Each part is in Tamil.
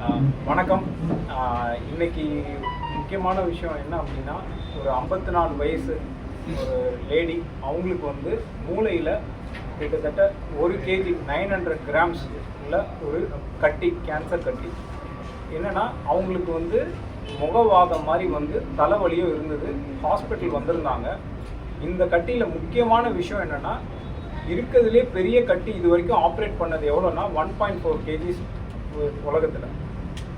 வணக்கம். இன்னைக்கு முக்கியமான விஷயம் என்ன அப்படின்னா, ஒரு 54 வயசு ஒரு லேடி, அவங்களுக்கு வந்து மூளையில் கிட்டத்தட்ட 1 kg 900 கிராம்ஸ் உள்ள ஒரு கட்டி, கேன்சர் கட்டி. என்னென்னா அவங்களுக்கு வந்து முகவாதம் மாதிரி வந்து தலைவலியும் இருந்தது. ஹாஸ்பிட்டல் வந்திருந்தாங்க. இந்த கட்டியில் முக்கியமான விஷயம் என்னென்னா, இருக்கிறதுலே பெரிய கட்டி இது வரைக்கும் ஆப்ரேட் பண்ணது எவ்வளோன்னா 1.4 kg உலகத்தில்.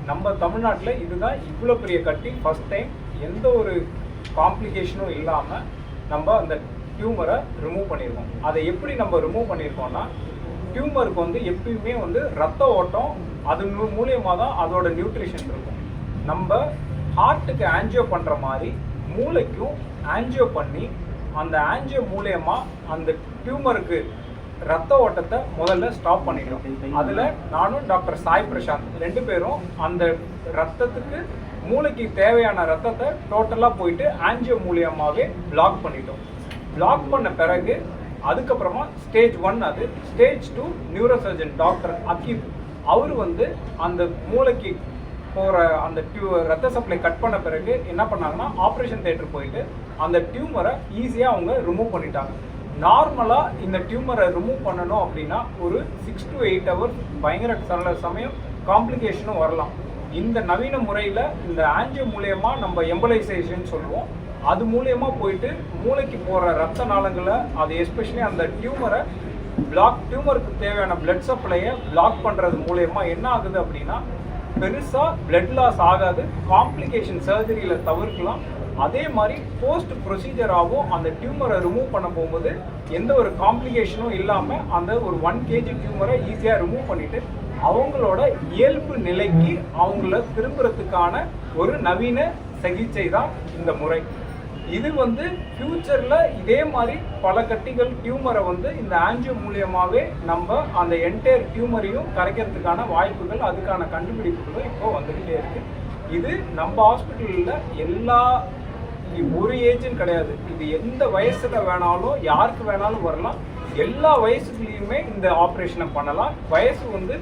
நம்ம தமிழ்நாட்டில் இதுதான் இவ்வளோ பெரிய கட்டி. ஃபஸ்ட் டைம் எந்த ஒரு காம்ப்ளிகேஷனும் இல்லாமல் நம்ம அந்த டியூமரை ரிமூவ் பண்ணியிருக்கோம். அதை எப்படி நம்ம ரிமூவ் பண்ணியிருக்கோம்னா, டியூமருக்கு வந்து எப்பயுமே வந்து ரத்த ஓட்டம் அது மூலியமாக தான் அதோட நியூட்ரிஷன் இருக்கும். நம்ம ஹார்ட்டுக்கு ஆன்ஜியோ பண்ணுற மாதிரி மூளைக்கும் ஆன்ஜியோ பண்ணி அந்த ஆன்ஜியோ மூலியமாக அந்த டியூமருக்கு ரத்த ஓட்டத்தை முதல்ல ஸ்டாப் பண்ணிட்டோம். அதில் நானும் டாக்டர் சாய் பிரசாந்த் 2 பேரும் அந்த ரத்தத்துக்கு மூளைக்கு தேவையான ரத்தத்தை டோட்டலாக போயிட்டு ஆன்ஜியோ மூலியமாகவே பிளாக் பண்ணிட்டோம். பிளாக் பண்ண பிறகு அதுக்கப்புறமா ஸ்டேஜ் 1, அது ஸ்டேஜ் 2 நியூரோசர்ஜன் டாக்டர் அக்கீப் அவர் வந்து அந்த மூளைக்கு போகிற அந்த ரத்த சப்ளை கட் பண்ண பிறகு என்ன பண்ணாங்கன்னா, ஆப்ரேஷன் தியேட்டர் போயிட்டு அந்த டியூமரை ஈஸியாக அவங்க ரிமூவ் பண்ணிட்டாங்க. நார்மலாக இந்த டியூமரை ரிமூவ் பண்ணணும் அப்படின்னா ஒரு 6 to 8 hours பயங்கர சில சமயம் காம்ப்ளிகேஷனும் வரலாம். இந்த நவீன முறையில் இந்த ஆன்ஜியோ மூலயமா நம்ம எம்பலைசேஷன் சொல்லுவோம். அது மூலயமா போயிட்டு மூளைக்கு போகிற ரத்த நாளங்களை, அது எஸ்பெஷலி அந்த டியூமருக்கு தேவையான பிளட் சப்ளையை பிளாக் பண்ணுறது மூலயமா என்ன ஆகுது அப்படின்னா, பெருசாக பிளட் லாஸ் ஆகாது, காம்ப்ளிகேஷன் சர்ஜரியில் தவிர்க்கலாம். அதே மாதிரி போஸ்ட் ப்ரொசீஜராகவும் அந்த டியூமரை ரிமூவ் பண்ண போகும்போது எந்த ஒரு காம்ப்ளிகேஷனும் இல்லாமல் அந்த ஒரு 1 kg டியூமரை ஈஸியாக ரிமூவ் பண்ணிவிட்டு அவங்களோட இயல்பு நிலைக்கு அவங்கள திரும்புறதுக்கான ஒரு நவீன சிகிச்சை தான் இந்த முறை. இது வந்து ஃப்யூச்சரில் இதே மாதிரி பல கட்டிகள் டியூமரை வந்து இந்த ஆன்ஜியோ மூலியமாகவே நம்ம அந்த என்டையர் டியூமரையும் கரைக்கிறதுக்கான வாய்ப்புகள், அதுக்கான கண்டுபிடிப்புகளும் இப்போ வந்துக்கிட்டே இருக்குது. இது நம்ம ஹாஸ்பிட்டலில் எல்லா ஒரு ஏஜுன்னு கிடையாது. இது எந்த வயசில் வேணாலும் யாருக்கு வேணாலும் வரலாம். எல்லா வயசுலேயுமே இந்த ஆப்ரேஷனை பண்ணலாம். வயசு வந்து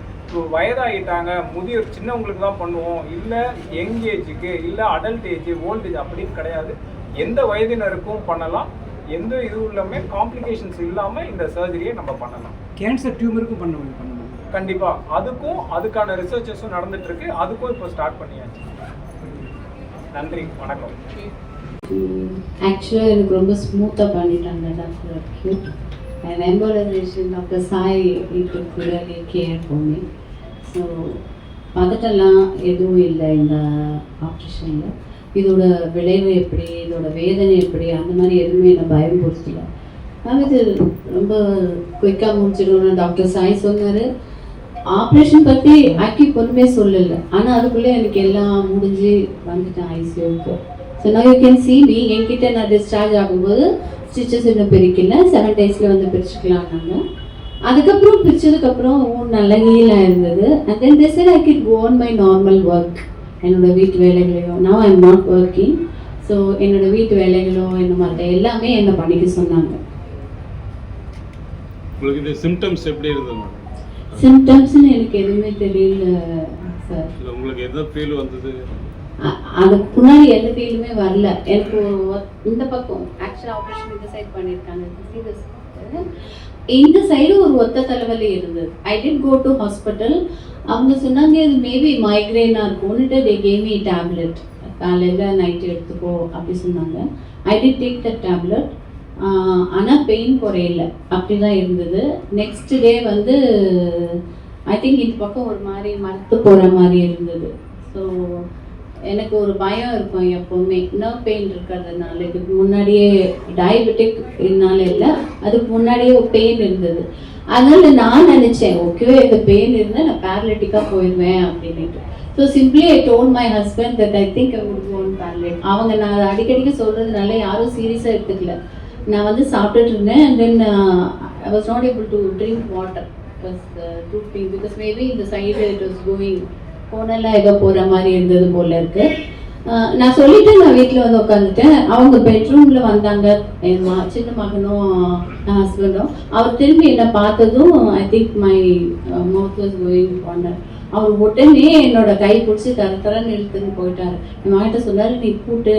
வயதாகிட்டாங்க, முதியோர், சின்னவங்களுக்கு தான் பண்ணுவோம், இல்லை யங் ஏஜுக்கு, இல்லை அடல்ட் ஏஜ், ஓல்ட் ஏஜ் அப்படின்னு கிடையாது. எந்த வயதினருக்கும் பண்ணலாம். எந்த இதுவும் இல்லாமல் காம்ப்ளிகேஷன்ஸ் இல்லாமல் இந்த சர்ஜரியை நம்ம பண்ணலாம். கேன்சர் டியூமருக்கும் பண்ணணும் கண்டிப்பாக. அதுக்கும் அதுக்கான ரிசர்ச்சஸும் நடந்துட்டுருக்கு. அதுக்கும் இப்போ ஸ்டார்ட் பண்ணியாச்சு. நன்றி, வணக்கம். ஆக்சுவலாக எனக்கு ரொம்ப ஸ்மூத்தாக பண்ணிட்டாங்க doctor acute and embolisation. Doctor Sai it really care for me. So பதட்டெல்லாம் எதுவும் இல்லை இந்த ஆப்ரேஷனில். இதோட விளைவு எப்படி, இதோட வேதனை எப்படி, அந்த மாதிரி எதுவுமே என்னை பயம் பொறுத்தல. ஆனால் இது ரொம்ப குயிக்காக முடிச்சிடணும்னு டாக்டர் சாய் சொன்னார். ஆப்ரேஷன் பற்றி அக்யூப் ஒன்றுமே சொல்லலை, ஆனால் அதுக்குள்ளே எனக்கு எல்லாம் முடிஞ்சு வந்துட்டேன் ஐசியூக்கு. ஸோ நான் யூ கேன் சி மீ. என்கிட்ட நான் டிஸ்சார்ஜ் ஆகும்போது ஸ்டிச்சஸ் இன்னும் பிரிக்கல, 7 daysல வந்து பிரிச்சுக்கலாம்னாங்க. அதுக்கப்புறம் பிரிச்சதுக்கப்புறம் நல்ல ஹீலாக இருந்தது. And then they said I could go on my normal work. என்னோட வீட்டு வேலைகளையும், now I am not working. So என்னோட வீட்டு வேலைகளோ என்ன மாதிரி எல்லாமே என்ன பண்ணிக்க சொன்னாங்க. உங்களுக்கு இந்த சிம்டம்ஸ் எப்படி இருந்தது மேடம்? சிம்டம்ஸ்னு எனக்கு எதுவுமே தெரியல சார். உங்களுக்கு எந்த ஃபீல் வந்தது? அதுக்கு முன்னாடி எந்த ஃபீலுமே வரல எனக்கு. இந்த பக்கம் ஆக்சுவலாக ஆப்ரேஷன் இந்த சைட் பண்ணியிருக்காங்க, இந்த சைடு ஒரு ஒத்த தலைவலி இருந்தது. I did go to hospital. அவங்க சொன்னாங்க இது மேபி மைக்ரேனாக இருக்கும்னுட்டு தே கேவ் மீ டேப்லெட். காலையில் நைட்டு எடுத்துக்கோ அப்படி சொன்னாங்க. I did take the tablet. ஆனால் பெயின் குறையல, அப்படி தான் இருந்தது. நெக்ஸ்ட் டே வந்து ஐ திங்க் இந்த பக்கம் ஒரு மாதிரி மரத்து போகிற மாதிரி இருந்தது. ஸோ எனக்கு ஒரு பயம் இருக்கும் எப்போவுமே, நர்வ் பெயின் இருக்கிறதுனால. இதுக்கு முன்னாடியே டயபெட்டிக் இதனால இல்லை, அதுக்கு முன்னாடியே ஒரு பெயின் இருந்தது. அதனால் நான் நினச்சேன் ஓகே இந்த பெயின் இருந்தால் நான் பேரலிட்டிக்காக போயிடுவேன் அப்படின்ட்டு. So simply I told my husband that I think I would go on paralysed. அவங்க நான் அடிக்கடிக்கு சொல்கிறதுனால யாரும் சீரியஸாக எடுத்துக்கல. நான் வந்து சாப்பிட்டுட்டு இருந்தேன். And then I was not able to drink water because maybe இந்த சைடு இட் வாஸ் கோயிங், போனெல்லாம் ஏதோ போகிற மாதிரி இருந்தது போல் இருக்குது. நான் சொல்லிட்டு நான் வீட்டில் வந்து உட்காந்துட்டேன். அவங்க பெட்ரூமில் வந்தாங்க, என் சின்ன மகனும் ஹஸ்பண்டும். அவர் திரும்பி என்னை பார்த்ததும் ஐ think my mouth was going பண்ண. அவர் உடனே என்னோட கை பிடிச்சி தரன்னு இழுத்துன்னு போயிட்டாரு. என் மகிட்ட சொன்னாரு, நீ கூட்டு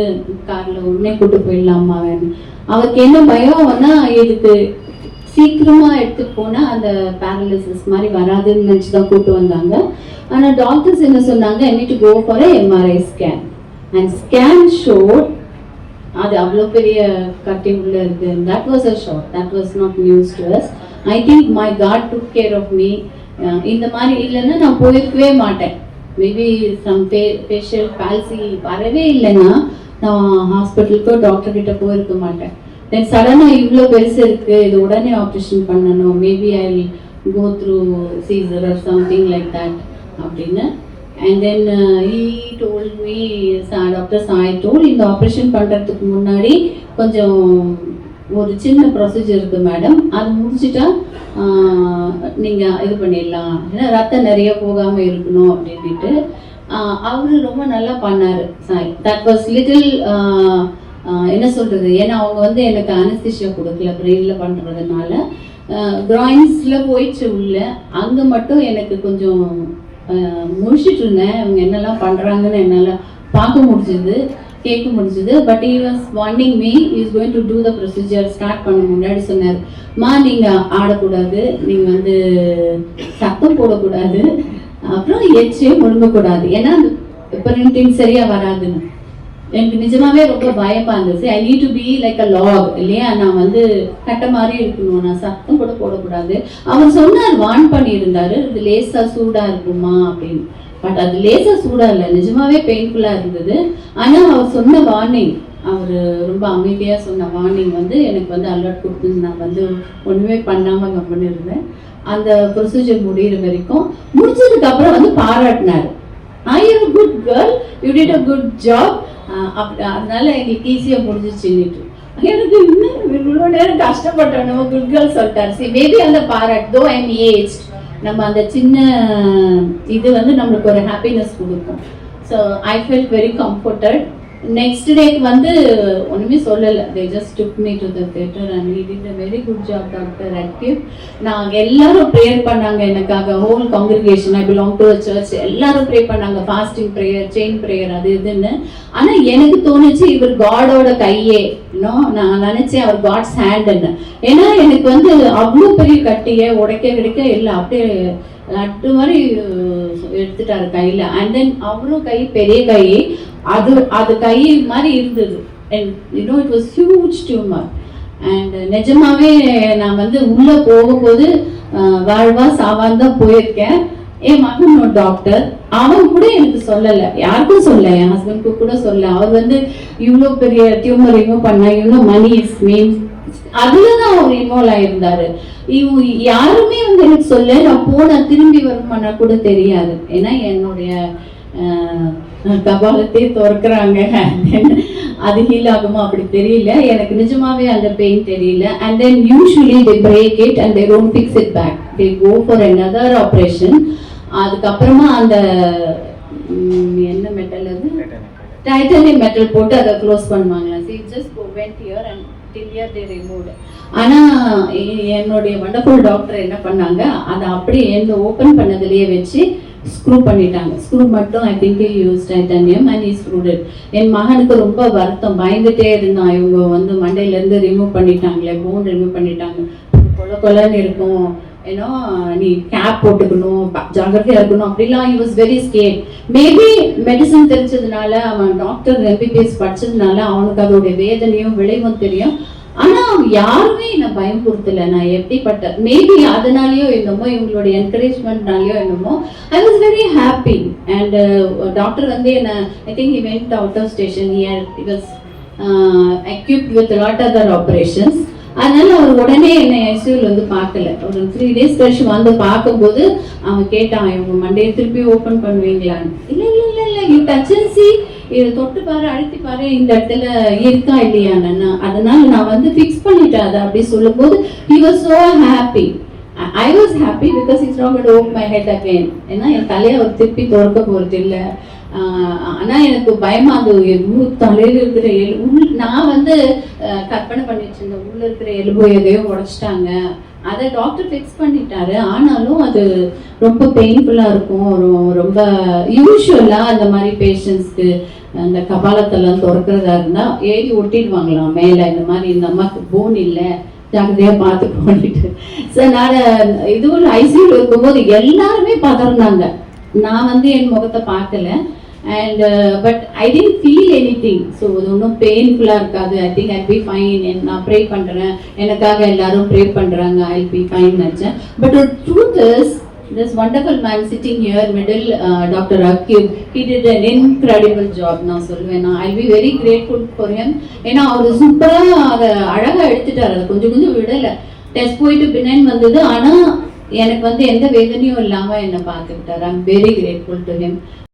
காரில் உடனே கூட்டு போயிடலாமா வேணும். அவருக்கு என்ன பயம்னா, இதுக்கு சீக்கிரமா எடுத்துட்டு போனா அந்த பேரலிசிஸ் மாதிரி வராதுன்னு நினச்சி தான் கூட்டு வந்தாங்க. ஆனால் டாக்டர்ஸ் என்ன சொன்னாங்க, I need to go for MRI scan. And scan showed அது அவ்வளோ பெரிய கட்டி உள்ள இருக்கு. That was a shock. That was not news to us. I think my God took care of me. இந்த மாதிரி இல்லைன்னா நான் போயிருக்கவே மாட்டேன். மேபி சம் ஃபேஷியல் பால்சி வரவே இல்லைன்னா நான் ஹாஸ்பிட்டலுக்கோ டாக்டர் கிட்ட போயிருக்க மாட்டேன். தென் சடனாக இவ்வளோ பெருசு இருக்குது, இது உடனே ஆப்ரேஷன் பண்ணணும், maybe I will go through seizure or something like that அப்படின்னு. And then he told me, doctor Sai told, இந்த ஆப்ரேஷன் பண்ணுறதுக்கு முன்னாடி கொஞ்சம் ஒரு சின்ன ப்ரொசீஜர் இருக்குது மேடம், அது முடிச்சுட்டா நீங்கள் இது பண்ணிடலாம், ஏன்னா ரத்தம் நிறைய போகாமல் இருக்கணும் அப்படின்ட்டு. அவரு ரொம்ப நல்லா பண்ணார் சாய். தட் வாஸ் லிட்டில் என்ன சொல்கிறது, ஏன்னா அவங்க வந்து எனக்கு அனஸ்தீசியா கொடுக்கல பிரெயினில் பண்ணுறதுனால. கிராயின்ஸில் போயிடுச்சு உள்ள, அங்கே மட்டும் எனக்கு கொஞ்சம் முடிச்சுட்டு இருந்தேன். அவங்க என்னெல்லாம் பண்ணுறாங்கன்னு என்னால் பார்க்க முடிஞ்சுது, கேட்க முடிஞ்சுது. But he was warning me, he is going to do the procedure. Start பண்ண முன்னாடி சொன்னார், நீங்கள் ஆடக்கூடாது, நீங்கள் வந்து சத்தம் போடக்கூடாது, அப்புறம் எச்சே முழுங்கக்கூடாது, ஏன்னா அந்த பெரண்டிங் சரியாக வராதுன்னு. எனக்கு நிஜமாவே ரொம்ப பயமா இருந்துச்சு. I need to be like a lock இல்லையா, நான் வந்து கட்ட மாதிரி இருக்கணும், நான் சத்தம் கூட போடக்கூடாது. அவர் சொன்னார், வார்ன் பண்ணியிருந்தாரு, இது லேசா சூடா இருக்குமா அப்படின்னு. பட் அது லேசா சூடா இல்லை, நிஜமாவே பெயின்ஃபுல்லா இருந்தது. ஆனா அவர் சொன்ன வார்னிங், அவர் ரொம்ப அமைதியா சொன்ன வார்னிங் வந்து எனக்கு வந்து அலர்ட் கொடுத்து நான் வந்து ஒண்ணுமே பண்ணாம கம்மன்னு இருந்தேன். அந்த ப்ரொசீஜர் முடிகிற வரைக்கும். முடிச்சதுக்கு அப்புறம் வந்து பாராட்டினாரு, ஐ ஆம் a good girl, you did a good job. அதனால எங்களுக்கு ஈஸியாக முடிஞ்சிச்சுன்னுட்டு எனக்கு இன்னும் இவ்வளோ நேரம் கஷ்டப்பட்டோம். நம்ம குட் கேர்ள் சொல்லிட்டாரு. சரி, மேபி அந்த பாராட் தோ ஐம் ஏஜ், நம்ம அந்த சின்ன இது வந்து நம்மளுக்கு ஒரு ஹாப்பினஸ் கொடுக்கும். So I felt very comforted. Next டேக்கு வந்து ஒன்றுமே சொல்லலை, they just took me to the theatre and he did a very good job doctor அட்கிவ். நாங்கள் எல்லாரும் ப்ரேயர் பண்ணாங்க எனக்காக, whole congregation, I belong to a church, எல்லாரும் ப்ரே பண்ணாங்க, ஃபாஸ்டிங் ப்ரேயர், செயின் ப்ரேயர், அது இதுன்னு. ஆனால் எனக்கு தோணுச்சு இவர் காடோட கையே, இன்னும் நான் நினச்சேன் அவர் காட்ஸ் ஹேண்டுன்னு. ஏன்னா எனக்கு வந்து அவ்வளோ பெரிய கட்டியை உடைக்க கிடைக்க இல்லை, அப்படியே லட்டு மாதிரி எடுத்துட்டாரு கையில். அண்ட் தென் அவரும் கை பெரிய கை, அது கை மாதிரி இருந்தது. And you know it was huge tumour. And நிஜமாவே நான் வந்து உள்ளே போகும்போது வாழ்வா சாவான் தான் போயிருக்கேன். என் மகன் டாக்டர், அவன் கூட எனக்கு சொல்லலை, யாருக்கும் சொல்ல, என் ஹஸ்பண்டுக்கு கூட சொல்ல. அவர் வந்து இவ்வளோ பெரிய டியூமர் ரிமூவ் பண்ணா, இவ்வளோ மணி இஸ் மீன்ஸ், அதுலதான் அவர் இன்வால்வ் ஆயிருந்தாரு. யாருமே வந்து எனக்கு சொல்ல, நான் போன திரும்பி வருமானா கூட தெரியாது. ஏன்னா என்னுடைய கபாலத்தையே திறக்கிறாங்க, அது ஹீல் ஆகுமா அப்படி தெரியல எனக்கு, நிஜமாவே அந்த பெயின் தெரியல. And then usually they break it and they don't fix it back, they go for another operation. அதுக்கப்புறமா அந்த என்ன மெட்டல், அது டைட்டானியம் மெட்டல் போட்டு அதை க்ளோஸ் பண்ணுவாங்க. see just went here and till here they removed. ஆனா என்னுடைய வண்டர்ஃபுல் டாக்டர் என்ன பண்ணாங்க, அதை அப்படியே எந்த ஓப்பன் பண்ணதுலயே வச்சு ஸ்க்ரூ பண்ணிட்டாங்க. ஸ்க்ரூ மட்டும் I think use titanium and he screwed it. என் மகனுக்கு ரொம்ப வருத்தம், பயந்துட்டே இருந்தான், இவங்க வந்து மண்டையில இருந்து ரிமூவ் பண்ணிட்டாங்களே, போன் ரிமூவ் பண்ணிட்டாங்க, கொல கொலன்னு இருக்கும், ஏன்னா நீ கேப் போட்டுக்கணும், ஜாகிரதையா இருக்கணும் அப்படிலாம். he was very scared. Maybe medicine தெரிஞ்சதுனால, அவன் டாக்டர் எம்பிபிஎஸ் படிச்சதுனால அவனுக்கு அதோடைய வேதனையும் விளைவும் தெரியும். ஆனா யாருமே என்ன பயம்புறுத்தல. நான் எப்படிப்பட்ட, மேபி அதனாலயோ என்னமோ, இவங்களுடைய என்கரேஜ்மெண்ட்னாலயோ என்னமோ, I was very happy. And doctor வந்து என்ன, I think he went out of station, he was equipped with a lot other operations. அதனால அவர் உடனே என்னை ஐசியூவில் வந்து பார்க்கல. ஒரு 3 days கழிச்சு வந்து பார்க்கும்போது அவன் கேட்டான், இவங்க மண்டையை திருப்பி ஓப்பன் பண்ணுவீங்களான்னு. இல்லை இல்லை இல்லை இல்லை, யூ டச் அண்ட் see, இதை தொட்டு பாரு, அழுத்தி பாரு, இந்த இடத்துல இருக்கா இல்லையான்னு. அதனால நான் வந்து ஃபிக்ஸ் பண்ணிட்டேன் அதை அப்படி சொல்லும்போது he was so happy. I was happy because he's not going to open my head again. ஏன்னா என் தலையை அவர் திருப்பி திறக்க போகிறது இல்லை. ஆனால் எனக்கு பயமா அது எவ்வளோ தலையில் இருக்கிற நான் வந்து கற்பனை பண்ணி வச்சிருந்தேன் உள்ள இருக்கிற எலும்பு எதையோ உடைச்சிட்டாங்க. அதை டாக்டர் ஃபிக்ஸ் பண்ணிட்டாரு. ஆனாலும் அது ரொம்ப பெயின்ஃபுல்லாக இருக்கும். ரொம்ப யூஸ்வலாக அந்த மாதிரி பேஷண்ட்ஸ்க்கு அந்த கபாலத்தெல்லாம் திறக்கிறதா இருந்தால் ஏறி ஒட்டிடுவாங்களாம் மேலே. இந்த மாதிரி இந்த அம்மாவுக்கு போன் இல்லை, ஜாக்கிரதையாக பார்த்து போனிட்டு. ஸோ நான் இதுவும் ஐசியூவில் இருக்கும்போது எல்லாருமே பதறினாங்க. நான் வந்து என் முகத்தை பார்க்கல. And but I didn't feel anything. So அது ஒன்றும் பெயின்ஃபுல்லாக இருக்காது. I think I be fine. நான் ப்ரே பண்ணுறேன், எனக்காக எல்லாரும் ப்ரே பண்ணுறாங்க, ஐ பி ஃபைன் நினச்சேன். பட் ஒரு truth is this wonderful man sitting here middle, Dr. Akib, he did an incredible job. நான் சொல்லுவேன், I'll be very grateful for him. ஏன்னா அவர் சூப்பராக அதை அழகாக எடுத்துட்டார். அதை கொஞ்சம் விடலை. டெஸ்ட் போயிட்டு பின்னாடி வந்தது. ஆனால் எனக்கு வந்து எந்த வேதனையும் இல்லாமல் என்னை பார்த்துக்கிட்டார். I am very grateful to him.